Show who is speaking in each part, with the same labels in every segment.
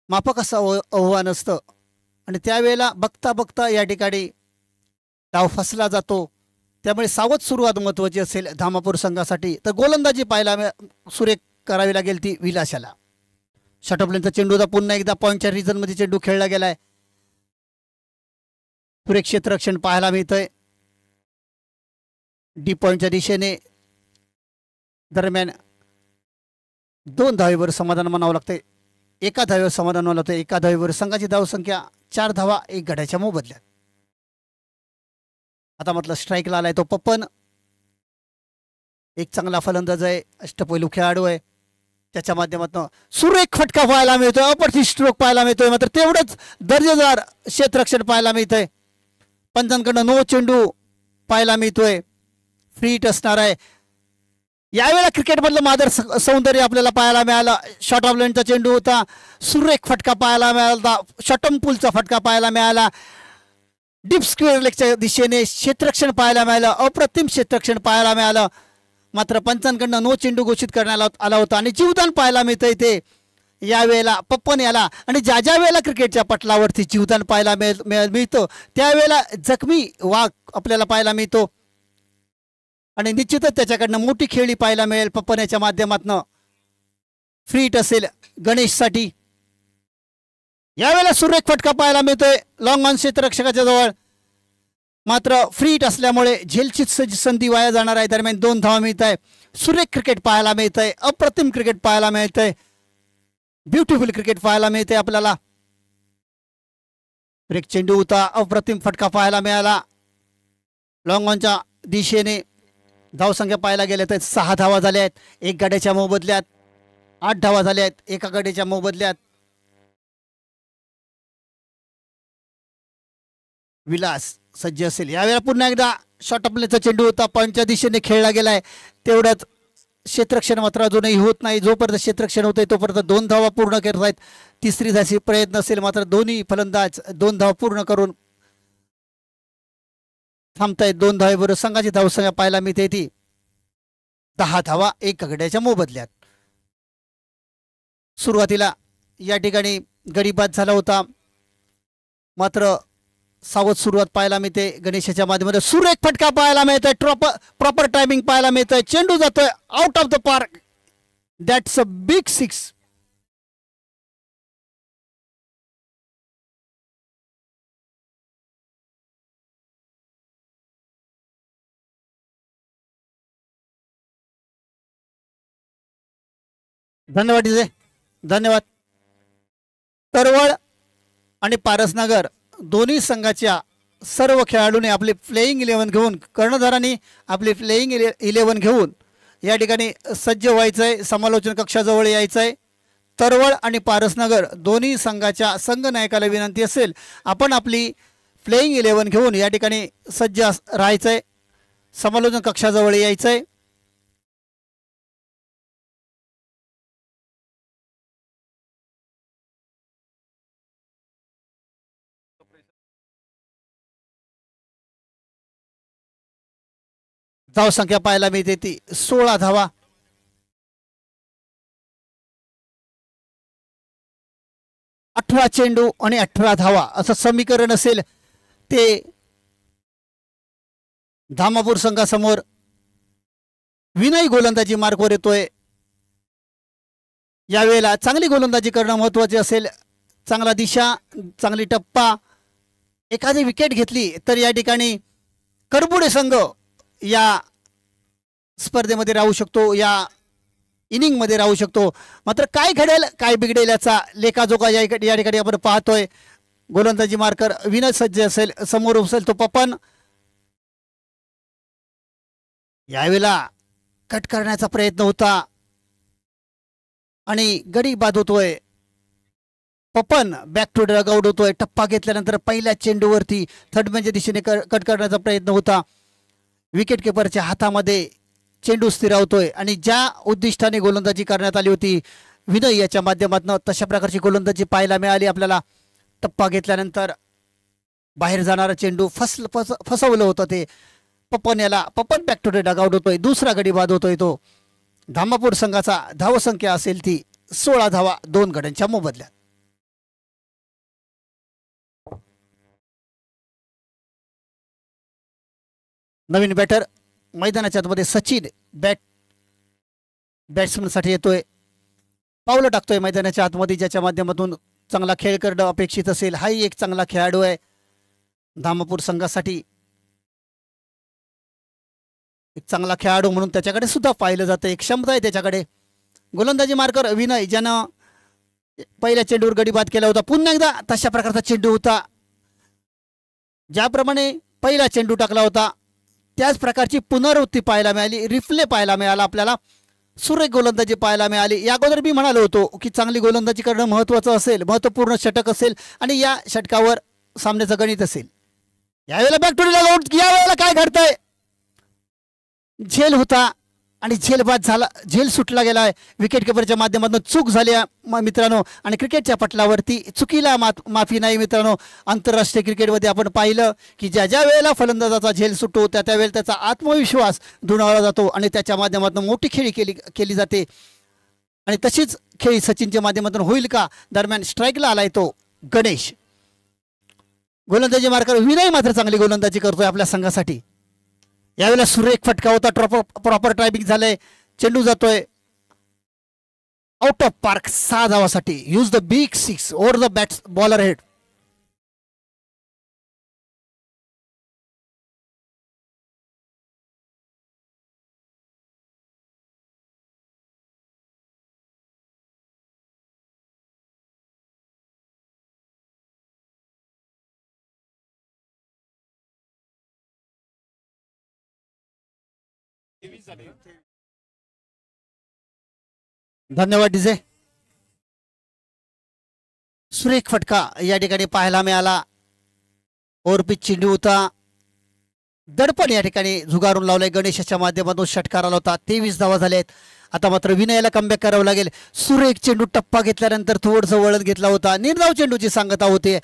Speaker 1: माफक असं आव्हान असतं आणि त्यावेळेला बघता बघता या ठिकाणी डाव फसला जातो. त्यामुळे सावध सुरुवात महत्त्वाची असेल धामापूर संघासाठी. तर गोलंदाजी पाहायला सुरेख करावी लागेल ती विलाशाला. शॉर्टऑफलाईनचा चेंडूचा पुन्हा एकदा पॉईंटच्या रिजनमध्ये चेंडू खेळला गेलाय. सुरेख क्षेत्ररक्षण पाहायला मिळतंय. डी पॉईंटच्या दिशेने दरम्यान 2 धावेवर समाधान मानावं लागतंय. एका धावेवर समाधान मानावं लागतं. एका धावेवर संघाची धावसंख्या 4 धावा 1 गड्याच्या मोबदल्यात. आता म्हटलं स्ट्राईकला आलाय तो पप्पन. एक चांगला फलंदाज आहे, अष्टपैलू खेळाडू आहे. त्याच्या माध्यमातून सुरेख फटका पाहायला मिळतोय, अप्रतिम स्ट्रोक पाहायला मिळतोय. मात्र तेवढंच दर्जेदार क्षेत्ररक्षण पाहायला मिळतंय. पंचांकडनं नो चेंडू पाहायला मिळतोय. फ्री हिट असणार आहे. यावेळेला क्रिकेटमधलं मादर सौंदर्य आपल्याला पाहायला मिळालं. शॉर्ट ऑफ लाईनचा चेंडू होता. सुरेख फटका पाहायला मिळाला. शॉटम पूलचा फटका पाहायला मिळाला. डीप स्क्वेअर लेगच्या दिशेने क्षेत्ररक्षण पाहायला मिळालं. अप्रतिम क्षेत्ररक्षण पाहायला मिळालं. मात्र पंचांकडनं नो चेंडू घोषित करण्यात आला होता आणि जीवदान पाहायला मिळतंय ते यावेळेला पप्पन याला. आणि ज्या ज्या वेळेला क्रिकेटच्या पटलावरती जीवदान पाहायला मिळतं त्यावेळेला जखमी वाघ आपल्याला पाहायला मिळतो आणि निश्चितच त्याच्याकडनं मोठी खेळी पाहायला मिळेल पप्पन याच्या माध्यमातून. फ्री हिट असेल गणेशसाठी. यावेळेला सुरेख फटका पाहायला मिळतोय लॉंग ऑन क्षेत्ररक्षकाच्या जवळ. मात्र फ्री हिट असल्यामुळे झेलची संधी वाया जाणार आहे. दरम्यान 2 धावा मिळत आहे. सुरेख क्रिकेट पाहायला मिळत आहे. अप्रतिम क्रिकेट पाहायला मिळत आहे. ब्युटिफुल क्रिकेट पाहायला मिळते आपल्याला. ब्रेक चेंडू होता. अप्रतिम फटका पाहायला मिळाला. लॉंग ऑनच्या दिशेने धावसंख्या पाहायला गेल्या तर 6 धावा झाल्या आहेत 1 गड्याच्या मोबदल्यात. 8 धावा झाल्या आहेत 1 गड्याच्या मोबदल्यात. विलास सज्ज असेल. यावेळेला पुन्हा एकदा शॉर्ट ऑफ चेंडू होता. पॉईंटच्या दिशेने खेळला गेलाय. तेवढंच क्षेत्ररक्षण मात्र अजूनही होत नाही. जोपर्यंत क्षेत्ररक्षण होतंय तोपर्यंत 2 धावा पूर्ण करत आहेत. तिसरी धावाची प्रयत्न असेल मात्र दोन्ही फलंदाज 2 धावा पूर्ण करून थांबतायत. 2 धावेबरोबर संघाची धावसंख्या पाहायला मिळते ती 10 धावा 1 गड्याच्या मोबदल्यात. सुरुवातीला या ठिकाणी गडी बाद झाला होता मात्र सावध सुरुवात पाहायला मिळते गणेशाच्या माध्यमातून. सुरेख फटका पाहायला मिळतोय. प्रॉपर टायमिंग पाहायला मिळतोय. चेंडू जातोय out of the park. That's a big 6. धन्यवाद विजय, धन्यवाद. तरवळ आणि पारसनगर दोन्ही संघाच्या सर्व खेळाडूंनी आपले प्लेइंग 11 घेऊन, कर्णधारांनी आपले प्लेइंग 11 घेऊन या ठिकाणी सज्ज व्हायचं आहे. समालोचन कक्षाजवळ यायचं आहे. तरवळ आणि पारसनगर दोन्ही संघाच्या संघनायकाला विनंती असेल आपण आपली प्लेइंग 11 घेऊन या ठिकाणी सज्ज राहायचं आहे. समालोचन कक्षाजवळ यायचं आहे. धावसंख्या पाहायला मिळते ती 16 धावा. अठरा चेंडू आणि 18 धावा असं समीकरण असेल ते धामापूर संघासमोर. विनय गोलंदाजी मार्कवर येतोय. यावेळेला चांगली गोलंदाजी करणं महत्वाचे असेल. चांगला दिशा, चांगली टप्पा. एखादी विकेट घेतली तर या ठिकाणी करबुडे संघ या स्पर्धेमध्ये राहू शकतो, या इनिंगमध्ये राहू शकतो. मात्र काय घडेल काय बिघडेल याचा लेखाजोखा या ठिकाणी आपण पाहतोय. गोलंदाजी मार्कर विनय सज्ज असेल. समोर असेल तो पप्पन. यावेळेला कट करण्याचा प्रयत्न होता आणि गडी बाद होतोय. पप्पन बॅक टू डगआउट होतोय. टप्पा घेतल्यानंतर पहिल्या चेंडूवरती थर्डमॅनच्या दिशेने कट करण्याचा प्रयत्न होता. विकेट किपरच्या हातामध्ये चेंडू स्थिरावतोय आणि ज्या उद्दिष्टाने गोलंदाजी करण्यात आली होती विनय याच्या माध्यमातून तशा प्रकारची गोलंदाजी पाहायला मिळाली आपल्याला. टप्पा घेतल्यानंतर बाहेर जाणारा चेंडू फसवलं होतं ते पप्पन याला. पप्पन बॅक टू डगआउट होतोय. दुसरा गडी बाद होतोय तो. धामापूर संघाचा धावसंख्या असेल ती 16 धावा 2 गड्यांच्या मोबदल्यात. नवीन बॅटर मैदानाच्या आतमध्ये सचिन बॅट्समनसाठी येतोय, पावलं टाकतोय मैदानाच्या आतमध्ये, ज्याच्या माध्यमातून चांगला खेळ करणं अपेक्षित असेल. हाही एक चांगला खेळाडू आहे धामापूर संघासाठी, एक चांगला खेळाडू म्हणून त्याच्याकडे सुद्धा पाहिलं जातं, एक क्षमता आहे त्याच्याकडे. गोलंदाजी मार्कर विनय, ज्यानं पहिल्या चेंडूवर गडी बाद केला होता, पुन्हा एकदा तशा प्रकारचा चेंडू होता. ज्याप्रमाणे पहिला चेंडू टाकला होता त्याच प्रकारची पुनरावृत्ती पाहायला मिळाली, रिप्ले पाहायला मिळाला आपल्याला, सुरेख गोलंदाजी पाहायला मिळाली. या अगोदर मी म्हणालो होतो की चांगली गोलंदाजी करणं महत्त्वाचं असेल, महत्त्वपूर्ण षटक असेल आणि या षटकावर सामन्याचं गणित असेल. यावेळेला बॅक टू आउट. यावेळेला काय घडतंय, झेल होता आणि झेल बाद झाला, झेल सुटला गेलाय. विकेट किपरच्या माध्यमातून चूक झाली मित्रांनो, आणि क्रिकेटच्या पटलावरती चुकीला माफी नाही मित्रांनो. आंतरराष्ट्रीय क्रिकेटमध्ये आपण पाहिलं की ज्या ज्या वेळेला फलंदाजाचा झेल सुटतो त्या त्यावेळेला त्याचा आत्मविश्वास दुणावला जातो आणि त्याच्या माध्यमातून मोठी खेळी केली जाते. आणि तशीच खेळी सचिनच्या माध्यमातून होईल का. दरम्यान स्ट्राईकला आलाय तो गणेश. गोलंदाजी मार्कर विनय मात्र चांगली गोलंदाजी करतोय आपल्या संघासाठी. यावेळेला सुरेख फटका होता, प्रॉपर टायमिंग झालंय, चेंडू जातोय आउट ऑफ पार्क 6 धावासाठी. Use the big 6 over the bats bowler head. धन्यवाद डीजे. सुरेख फटका या ठिकाणी पाहायला मिळाला, ओव्हरपिच चेंडू होता, दडपण या ठिकाणी झुगारून लावलंय गणेशाच्या माध्यमातून, षटकार आला होता. 23 धावा झालेत. आता मात्र विनयाला कमबॅक करावं लागेल. सुरेख चेंडू टप्पा घेतल्यानंतर थोडंसं वळण घेतला होता, निर्धाव चेंडूची सांगता होते,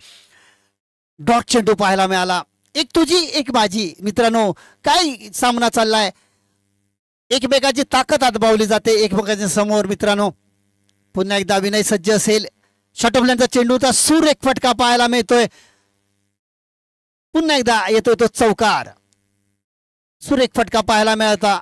Speaker 1: डॉट चेंडू पाहायला मिळाला. एक तुझी एक माझी मित्रांनो, काय सामना चाललाय, एकमेकाची ताकद आजमावली जाते एकमेकांच्या समोर मित्रांनो. पुन्हा एकदा विनय सज्ज असेल, षटफल्यांचा चेंडूचा सुरेख फटका पाहायला मिळतोय, पुन्हा एकदा येतोय तो चौकार. सुरेख फटका पाहायला मिळता.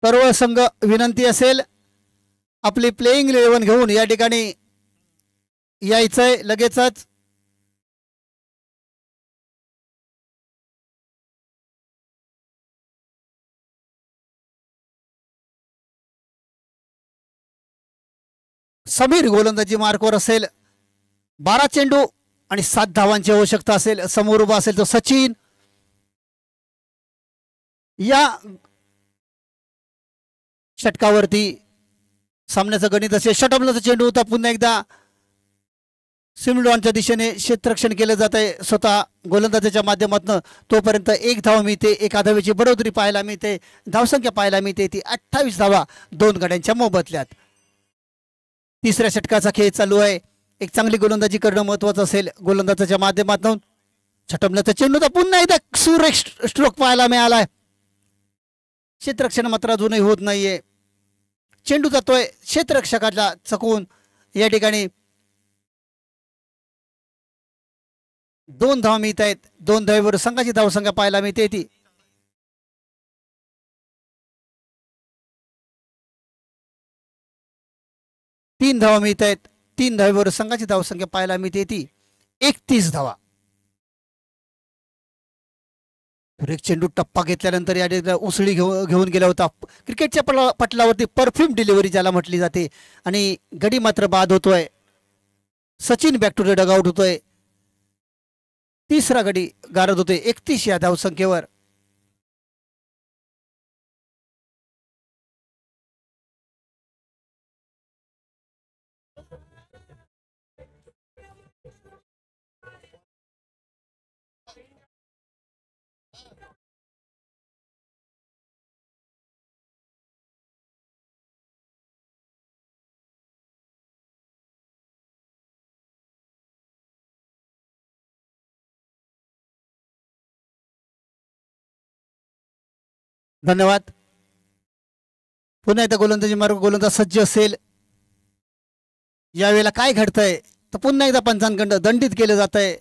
Speaker 1: सर्व संघ विनंती असेल आपली प्लेइंग 11 घेऊन या ठिकाणी यायचंय लगेचच. समीर गोलंदाजी मार्कवर असेल, 12 चेंडू आणि 7 धावांची आवश्यकता असेल. समोर उभा असेल तो सचिन. या षटकावरती सामन्याचं गणित असेल. षटफलंदाचा चेंडू होता, पुन्हा एकदा सिमलॉनच्या दिशेने क्षेत्ररक्षण केलं जात आहे स्वतः गोलंदाजाच्या माध्यमातून. तोपर्यंत 1 धाव मिळते, एका धावेची बढोतरी पाहायला मिळते, धावसंख्या पाहायला मिळते ती 28 धावा 2 गड्यांच्या मोबदल्यात. तिसऱ्या षटकाचा खेळ चालू आहे. एक चांगली गोलंदाजी करणं महत्वाचं असेल गोलंदाजाच्या माध्यमातून. षटफलंदाचा चेंडूचा पुन्हा एकदा सुरेख स्ट्रोक पाहायला मिळालाय. क्षेत्ररक्षण मात्र अजूनही होत नाहीये. चेंडू जातोय क्षेत्ररक्षकाला चकवून. या ठिकाणी 2 धावा मिळत आहेत. 2 धावेवर संघाची धावसंख्या पाहायला मिळते ती 3 धावा मिळत आहेत. 3 धावेवर संघाची धावसंख्या पाहायला मिळते ती 31 धावा. एक चेंडू टप्पा घेतल्यानंतर या उसळी घेऊन गेला होता. क्रिकेटच्या पटलावरती परफ्यूम डिलिव्हरी ज्याला म्हटली जाते आणि गडी मात्र बाद होतोय. Sachin back to the dugout होतोय. तिसरा गडी गारद होतोय 31 या धावसंख्येवर. धन्यवाद. पुन्हा एकदा गोलंदाजी मार्ग गोलंदाज सज्ज असेल. यावेळेला काय घडतंय तर पुन्हा एकदा पंचांकडं दंडित केलं जात आहे.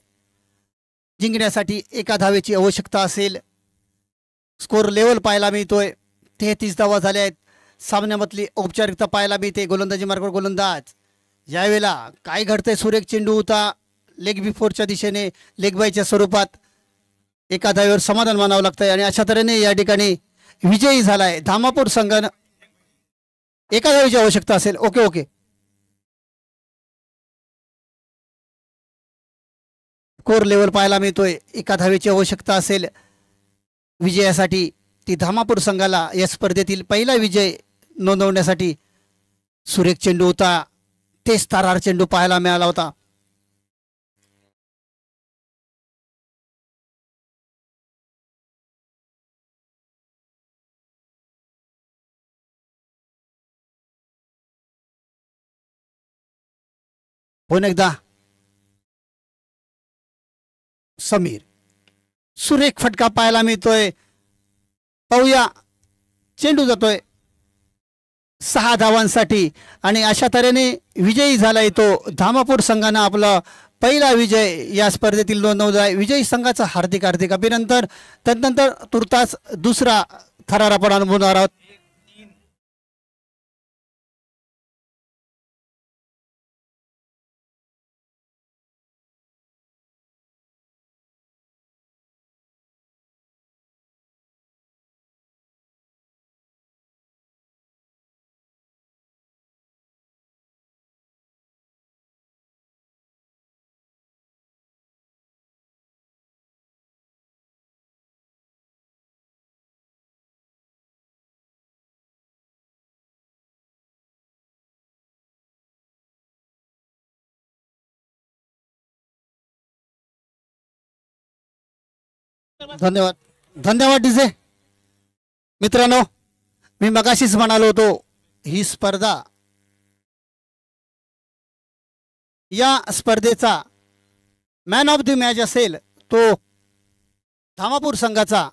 Speaker 1: जिंकण्यासाठी एका धावेची आवश्यकता असेल. स्कोर लेवल पाहायला मिळतोय. 33 धावा झाल्या आहेत. सामन्यामधली औपचारिकता पाहायला मिळते. गोलंदाजी मार्गावर गोलंदाज. यावेळेला काय घडतंय, सुरेख चेंडू होता लेग बिफोरच्या दिशेने, लेग बायच्या स्वरूपात. एका धावेवर समाधान मानावं लागतंय आणि अशा तऱ्हेने या ठिकाणी विजयी झालाय धामापूर संघानं. एका धावेची आवश्यकता असेल. Okay okay. स्कोर लेवल पाहायला मिळतोय. एका धावेची आवश्यकता असेल विजयासाठी. ती धामापूर संघाला या स्पर्धेतील पहिला विजय नोंदवण्यासाठी. सुरेख चेंडू होता. तेच तारार चेंडू पाहायला मिळाला होता. पुन्हा एकदा समीर. सुरेख फटका पाहायला मिळतोय. पाहूया. चेंडू जातोय 6 धावांसाठी आणि अशा तऱ्हेने विजयी झालाय तो धामापूर संघानं आपला पहिला विजय या स्पर्धेतील नोंदवला. विजयी संघाचं हार्दिक हार्दिक अभिनंदन. त्यानंतर तुर्तास दुसरा थरार आपण अनुभवणार आहोत. धन्यवाद. धन्यवाद डीजे. मित्रांनो, मी मगाशीच म्हणालो होतो ही स्पर्धा, या स्पर्धेचा मॅन ऑफ द मॅच असेल तो धामापूर संघाचा